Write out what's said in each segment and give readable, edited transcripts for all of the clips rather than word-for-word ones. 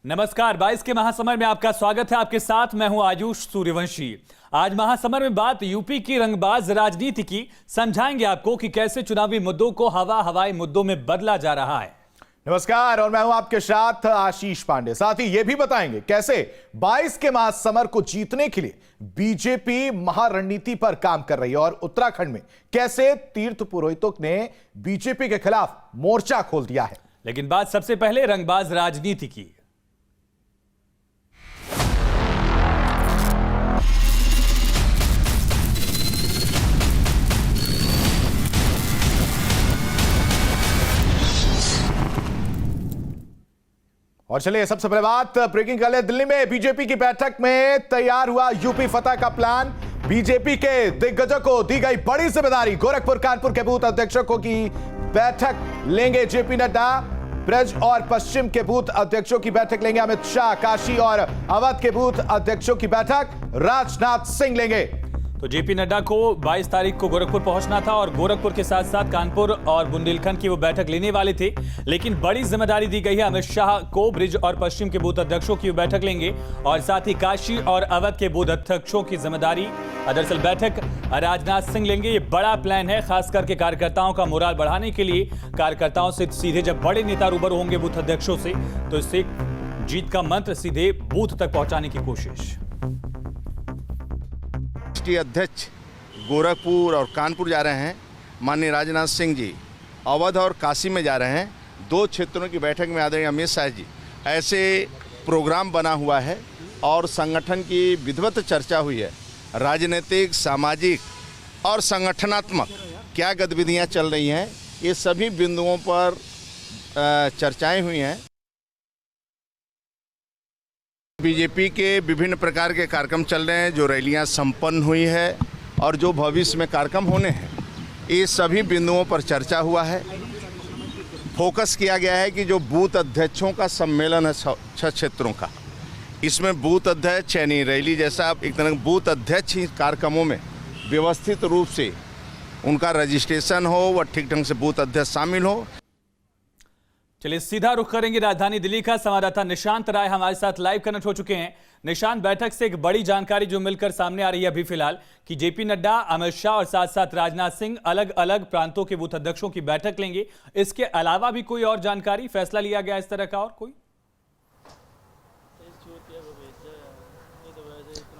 नमस्कार, 22 के महासमर में आपका स्वागत है। आपके साथ मैं हूं आयुष सूर्यवंशी। आज महासमर में बात यूपी की रंगबाज राजनीति की। समझाएंगे आपको कि कैसे चुनावी मुद्दों को हवाई मुद्दों में बदला जा रहा है। नमस्कार, और मैं हूं आपके साथ आशीष पांडे। साथ ही यह भी बताएंगे कैसे 22 के महासमर को जीतने के लिए बीजेपी महारणनीति पर काम कर रही है और उत्तराखंड में कैसे तीर्थ पुरोहितों ने बीजेपी के खिलाफ मोर्चा खोल दिया है। लेकिन बात सबसे पहले रंगबाज राजनीति की। और चलिए सबसे पहले बात ब्रेकिंग कर ले। दिल्ली में बीजेपी की बैठक में तैयार हुआ यूपी फतह का प्लान। बीजेपी के दिग्गजों को दी गई बड़ी जिम्मेदारी। गोरखपुर कानपुर के बूथ अध्यक्षों की बैठक लेंगे जेपी नड्डा। ब्रज और पश्चिम के बूथ अध्यक्षों की बैठक लेंगे अमित शाह। काशी और अवध के बूथ अध्यक्षों की बैठक राजनाथ सिंह लेंगे। तो जेपी नड्डा को 22 तारीख को गोरखपुर पहुंचना था और गोरखपुर के साथ साथ कानपुर और बुंदेलखंड की वो बैठक लेने वाले थे, लेकिन बड़ी जिम्मेदारी दी गई है अमित शाह को। ब्रिज और पश्चिम के बूथ अध्यक्षों की बैठक लेंगे और साथ ही काशी और अवध के बूथ अध्यक्षों की जिम्मेदारी, दरअसल बैठक राजनाथ सिंह लेंगे। ये बड़ा प्लान है, खास करके कार्यकर्ताओं का मोराल बढ़ाने के लिए। कार्यकर्ताओं से सीधे जब बड़े नेता रूबरू होंगे बूथ अध्यक्षों से, तो इससे जीत का मंत्र सीधे बूथ तक पहुंचाने की कोशिश। राष्ट्रीय अध्यक्ष गोरखपुर और कानपुर जा रहे हैं। माननीय राजनाथ सिंह जी अवध और काशी में जा रहे हैं। दो क्षेत्रों की बैठक में आदरणीय अमित शाह जी। ऐसे प्रोग्राम बना हुआ है और संगठन की विधिवत चर्चा हुई है। राजनीतिक, सामाजिक और संगठनात्मक क्या गतिविधियां चल रही हैं, ये सभी बिंदुओं पर चर्चाएं हुई हैं। बीजेपी के विभिन्न प्रकार के कार्यक्रम चल रहे हैं, जो रैलियां संपन्न हुई है और जो भविष्य में कार्यक्रम होने हैं, ये सभी बिंदुओं पर चर्चा हुआ है। फोकस किया गया है कि जो बूथ अध्यक्षों का सम्मेलन है 6 क्षेत्रों का, इसमें बूथ अध्यक्ष यानी रैली जैसा एक तरह बूथ अध्यक्ष ही कार्यक्रमों में व्यवस्थित रूप से उनका रजिस्ट्रेशन हो व ठीक ढंग से बूथ अध्यक्ष शामिल हो। चलिए सीधा रुख करेंगे राजधानी दिल्ली का। संवाददाता निशांत राय हमारे साथ लाइव कनेक्ट हो चुके हैं। निशांत, बैठक से एक बड़ी जानकारी जो मिलकर सामने आ रही है अभी फिलहाल कि जेपी नड्डा, अमित शाह और साथ साथ राजनाथ सिंह अलग अलग प्रांतों के बूथ अध्यक्षों की बैठक लेंगे। इसके अलावा भी कोई और जानकारी, फैसला लिया गया इस तरह का और कोई?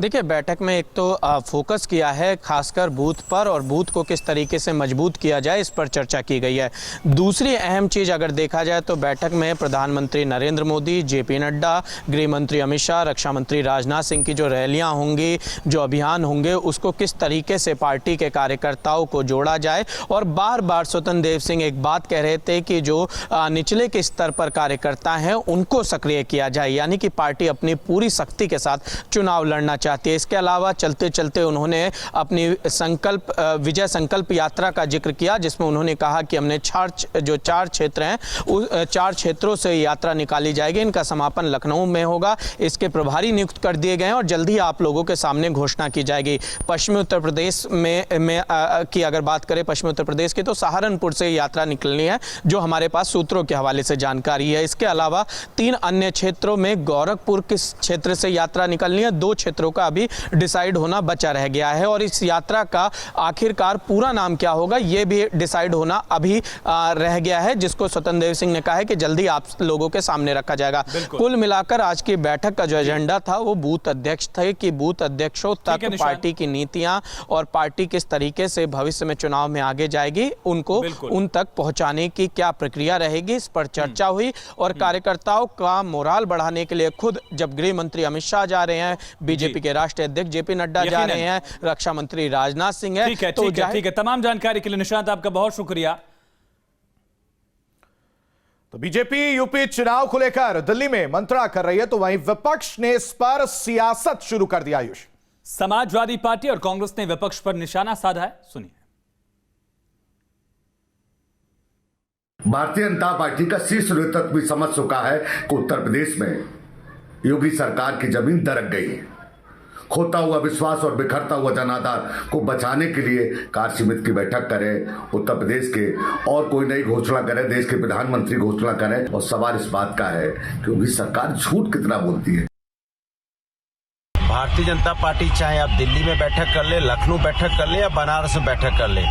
देखिए, बैठक में एक तो फोकस किया है खासकर बूथ पर और बूथ को किस तरीके से मजबूत किया जाए, इस पर चर्चा की गई है। दूसरी अहम चीज़ अगर देखा जाए तो बैठक में प्रधानमंत्री नरेंद्र मोदी, जेपी नड्डा, गृह मंत्री अमित शाह, रक्षा मंत्री राजनाथ सिंह की जो रैलियां होंगी, जो अभियान होंगे, उसको किस तरीके से पार्टी के कार्यकर्ताओं को जोड़ा जाए। और बार बार स्वतंत्र देव सिंह एक बात कह रहे थे कि जो निचले के स्तर पर कार्यकर्ता हैं उनको सक्रिय किया जाए, यानी कि पार्टी अपनी पूरी शक्ति के साथ चुनाव लड़ना चाहती है। इसके अलावा चलते चलते उन्होंने अपनी विजय संकल्प यात्रा का जिक्र किया, जिसमें उन्होंने कहा कि हमने 4 क्षेत्र हैं, उस 4 क्षेत्रों से यात्रा निकाली जाएगी। इनका समापन लखनऊ में होगा। इसके प्रभारी नियुक्त कर दिए गए हैं और जल्दी आप लोगों के सामने घोषणा की जाएगी। पश्चिमी उत्तर प्रदेश की अगर बात करें, पश्चिमी उत्तर प्रदेश की, तो सहारनपुर से यात्रा निकलनी है, जो हमारे पास सूत्रों के हवाले से जानकारी है। इसके अलावा 3 अन्य क्षेत्रों में गोरखपुर किस क्षेत्र से यात्रा निकलनी है, 2 क्षेत्रों का अभी डिसाइड होना बचा रह गया है। और इस यात्रा का आखिरकार पूरा नाम क्या होगा, यह भी डिसाइड होना अभी रह गया है, जिसको स्वतंत्र देव सिंह ने कहा है कि जल्दी आप लोगों के सामने रखा जाएगा। कुल मिलाकर आज की बैठक का जो एजेंडा था वो बूथ अध्यक्ष थे कि बूथ अध्यक्षों तक पार्टी की नीतियां और पार्टी किस तरीके से भविष्य में चुनाव में आगे जाएगी, उनको उन तक पहुंचाने की क्या प्रक्रिया रहेगी, इस पर चर्चा हुई। और कार्यकर्ताओं का मोराल बढ़ाने के लिए खुद जब गृह मंत्री अमित शाह जा रहे हैं, बीजेपी के राष्ट्रीय अध्यक्ष जेपी नड्डा जा रहे हैं, रक्षा मंत्री राजनाथ सिंह है। ठीक है। तमाम जानकारी के लिए निशांत आपका बहुत शुक्रिया। तो बीजेपी यूपी चुनाव को लेकर दिल्ली में मंत्रणा कर रही है, तो वहीं विपक्ष ने इस पर सियासत शुरू कर दिया। आयुष, समाजवादी पार्टी और कांग्रेस ने विपक्ष पर निशाना साधा है, सुनिए। भारतीय जनता पार्टी का शीर्ष नेतृत्व भी समझ चुका है कि उत्तर प्रदेश में योगी सरकार की जमीन दरक गई है। खोता हुआ विश्वास और बिखरता हुआ जनाधार को बचाने के लिए कार्य समिति की बैठक करे, उत्तर प्रदेश के और कोई नई घोषणा करे, देश के प्रधानमंत्री घोषणा करें। और सवाल इस बात का है कि उनकी सरकार झूठ कितना बोलती है। भारतीय जनता पार्टी चाहे आप दिल्ली में बैठक कर ले, लखनऊ बैठक कर ले या बनारस में बैठक कर ले,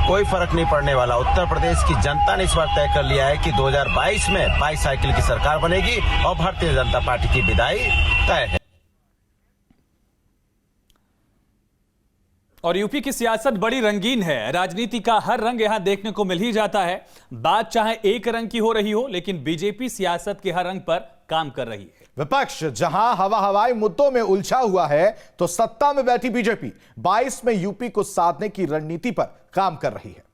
कोई फर्क नहीं पड़ने वाला। उत्तर प्रदेश की जनता ने इस बार तय कर लिया है कि 2022 में बाईसाइकिल की सरकार बनेगी और भारतीय जनता पार्टी की विदाई तय है। और यूपी की सियासत बड़ी रंगीन है। राजनीति का हर रंग यहां देखने को मिल ही जाता है। बात चाहे एक रंग की हो रही हो, लेकिन बीजेपी सियासत के हर रंग पर काम कर रही है। विपक्ष जहां हवाई मुद्दों में उलझा हुआ है, तो सत्ता में बैठी बीजेपी 22 में यूपी को साधने की रणनीति पर काम कर रही है।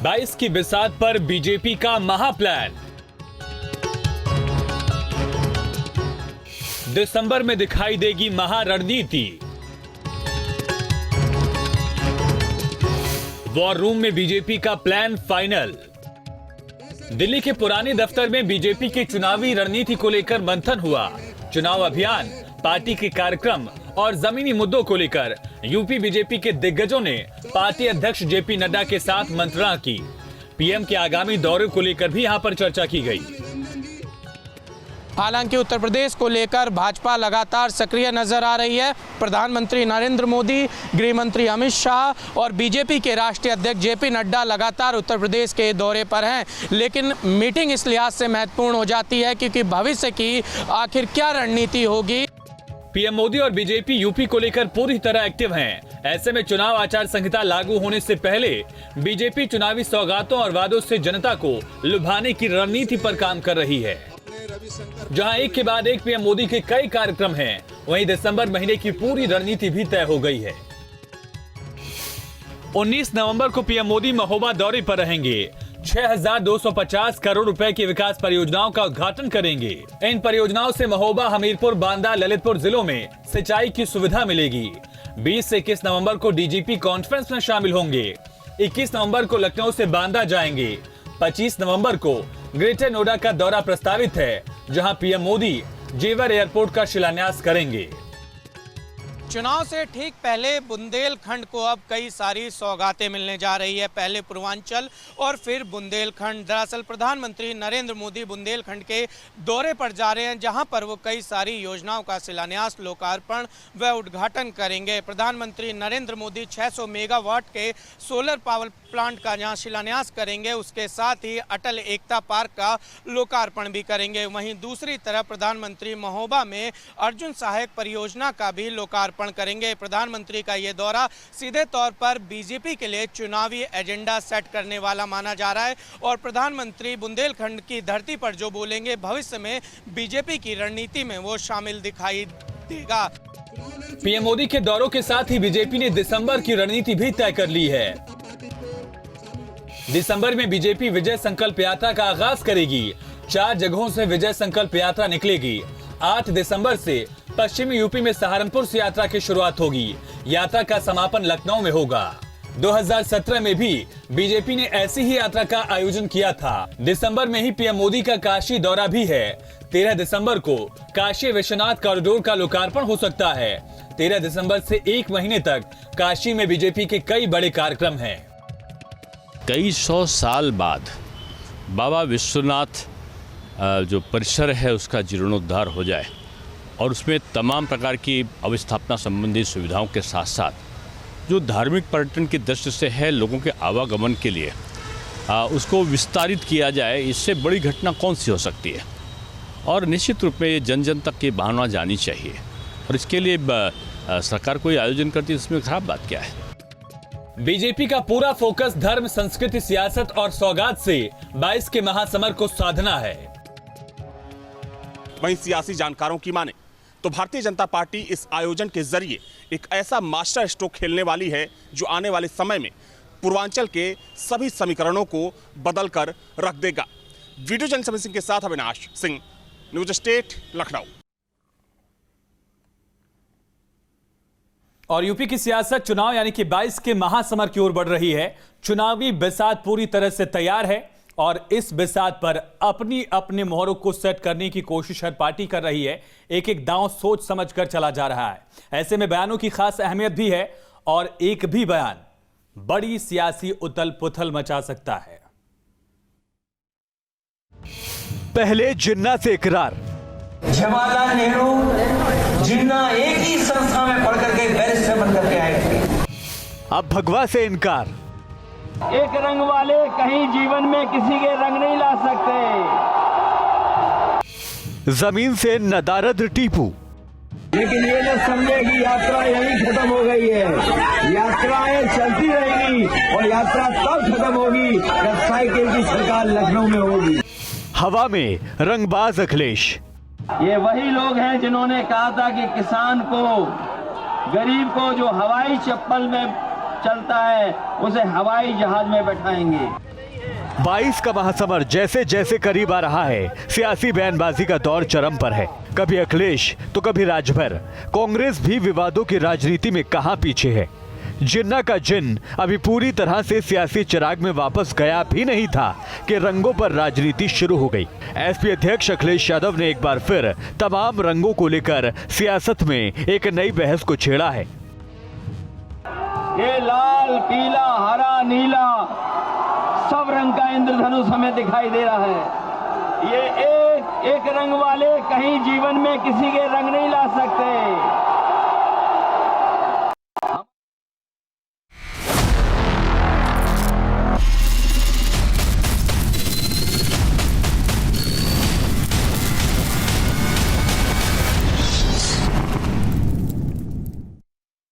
22 की बिसात पर बीजेपी का महाप्लान। दिसंबर में दिखाई देगी महारणनीति। वॉर रूम में बीजेपी का प्लान फाइनल। दिल्ली के पुराने दफ्तर में बीजेपी की चुनावी रणनीति को लेकर मंथन हुआ। चुनाव अभियान, पार्टी के कार्यक्रम और जमीनी मुद्दों को लेकर यूपी बीजेपी के दिग्गजों ने पार्टी अध्यक्ष जेपी नड्डा के साथ मंत्रणा की। पीएम के आगामी दौरे को लेकर भी यहां पर चर्चा की गई। हालांकि उत्तर प्रदेश को लेकर भाजपा लगातार सक्रिय नजर आ रही है। प्रधानमंत्री नरेंद्र मोदी, गृह मंत्री अमित शाह और बीजेपी के राष्ट्रीय अध्यक्ष जेपी नड्डा लगातार उत्तर प्रदेश के दौरे पर हैं। लेकिन मीटिंग इस लिहाज से महत्वपूर्ण हो जाती है क्योंकि भविष्य की आखिर क्या रणनीति होगी। पीएम मोदी और बीजेपी यूपी को लेकर पूरी तरह एक्टिव हैं। ऐसे में चुनाव आचार संहिता लागू होने से पहले बीजेपी चुनावी सौगातों और वादों से जनता को लुभाने की रणनीति पर काम कर रही है। जहां एक के बाद एक पीएम मोदी के कई कार्यक्रम हैं, वहीं दिसंबर महीने की पूरी रणनीति भी तय हो गई है। 19 नवंबर को पीएम मोदी महोबा दौरे पर रहेंगे। 6,250 करोड़ रुपए की विकास परियोजनाओं का उद्घाटन करेंगे। इन परियोजनाओं से महोबा, हमीरपुर, बांदा, ललितपुर जिलों में सिंचाई की सुविधा मिलेगी। 20 से 21 नवंबर को डीजीपी कॉन्फ्रेंस में शामिल होंगे। 21 नवंबर को लखनऊ से बांदा जाएंगे। 25 नवंबर को ग्रेटर नोएडा का दौरा प्रस्तावित है, जहां पीएम मोदी जेवर एयरपोर्ट का शिलान्यास करेंगे। चुनाव से ठीक पहले बुंदेलखंड को अब कई सारी सौगातें मिलने जा रही है। पहले पूर्वांचल और फिर बुंदेलखंड। दरअसल प्रधानमंत्री नरेंद्र मोदी बुंदेलखंड के दौरे पर जा रहे हैं, जहां पर वो कई सारी योजनाओं का शिलान्यास, लोकार्पण व उद्घाटन करेंगे। प्रधानमंत्री नरेंद्र मोदी 600 मेगावाट के सोलर पावर प्लांट का जहां शिलान्यास करेंगे, उसके साथ ही अटल एकता पार्क का लोकार्पण भी करेंगे। वहीं दूसरी तरफ प्रधानमंत्री महोबा में अर्जुन सहायक परियोजना का भी लोकार्पण करेंगे। प्रधानमंत्री का ये दौरा सीधे तौर पर बीजेपी के लिए चुनावी एजेंडा सेट करने वाला माना जा रहा है और प्रधानमंत्री बुंदेलखंड की धरती पर जो बोलेंगे, भविष्य में बीजेपी की रणनीति में वो शामिल दिखाई देगा। पीएम मोदी के दौरों के साथ ही बीजेपी ने दिसंबर की रणनीति भी तय कर ली है। दिसंबर में बीजेपी विजय संकल्प यात्रा का आगाज करेगी। 4 जगहों से विजय संकल्प यात्रा निकलेगी। 8 दिसंबर से पश्चिमी यूपी में सहारनपुर से यात्रा की शुरुआत होगी। यात्रा का समापन लखनऊ में होगा। 2017 में भी बीजेपी ने ऐसी ही यात्रा का आयोजन किया था। दिसंबर में ही पीएम मोदी का काशी दौरा भी है। 13 दिसंबर को काशी विश्वनाथ कॉरिडोर का लोकार्पण हो सकता है। 13 दिसंबर से 1 महीने तक काशी में बीजेपी के कई बड़े कार्यक्रम हैं। कई 100 साल बाद बाबा विश्वनाथ जो परिसर है उसका जीर्णोद्धार हो जाए और उसमें तमाम प्रकार की अवस्थापना संबंधी सुविधाओं के साथ साथ जो धार्मिक पर्यटन की दृष्टि से है, लोगों के आवागमन के लिए उसको विस्तारित किया जाए। इससे बड़ी घटना कौन सी हो सकती है। और निश्चित रूप में ये जन जन तक की भावना जानी चाहिए और इसके लिए सरकार कोई आयोजन करती है, इसमें खराब बात क्या है। बीजेपी का पूरा फोकस धर्म, संस्कृति, सियासत और सौगात से 22 के महासमर को साधना है। वहीं सियासी जानकारों की माने तो भारतीय जनता पार्टी इस आयोजन के जरिए एक ऐसा मास्टर स्ट्रोक खेलने वाली है जो आने वाले समय में पूर्वांचल के सभी समीकरणों को बदल कर रख देगा। वीडियो जर्नलिस्ट समीर सिंह के साथ अविनाश सिंह, न्यूज स्टेट, लखनऊ। और यूपी की सियासत चुनाव यानी कि 22 के महासमर की ओर बढ़ रही है। चुनावी बिसात पूरी तरह से तैयार है। और इस बिसात पर अपनी अपने मोहरों को सेट करने की कोशिश हर पार्टी कर रही है। एक एक दांव सोच समझकर चला जा रहा है। ऐसे में बयानों की खास अहमियत भी है और एक भी बयान बड़ी सियासी उथल पुथल मचा सकता है। पहले जिन्ना से इकरार, जवाहरलाल नेहरू जिन्ना एक ही संस्था में पढ़कर के बैरिस्टर बनकर के आए थे। अब भगवा से इनकार, एक रंग वाले कहीं जीवन में किसी के रंग नहीं ला सकते। जमीन से नदारद टीपू, लेकिन ये लोग समझे कि यात्रा यहीं खत्म हो गई है। यात्राएं चलती रहेंगी और यात्रा तब खत्म होगी जब साइकिल की सरकार लखनऊ में होगी। हवा में रंगबाज अखिलेश, ये वही लोग हैं जिन्होंने कहा था कि किसान को, गरीब को जो हवाई चप्पल में चलता है उसे हवाई जहाज में बैठाएंगे। 22 का महासमर जैसे जैसे करीब आ रहा है, सियासी बयानबाजी का दौर चरम पर है। कभी अखिलेश तो कभी राजभर। कांग्रेस भी विवादों की राजनीति में कहां पीछे है। जिन्ना का जिन अभी पूरी तरह से सियासी चिराग में वापस गया भी नहीं था कि रंगों पर राजनीति शुरू हो गई। एसपी अध्यक्ष अखिलेश यादव ने एक बार फिर तमाम रंगों को लेकर सियासत में एक नई बहस को छेड़ा है। ये लाल, पीला, हरा, नीला सब रंग का इंद्रधनुष हमें दिखाई दे रहा है। ये एक रंग वाले कहीं जीवन में किसी के रंग नहीं ला सकते।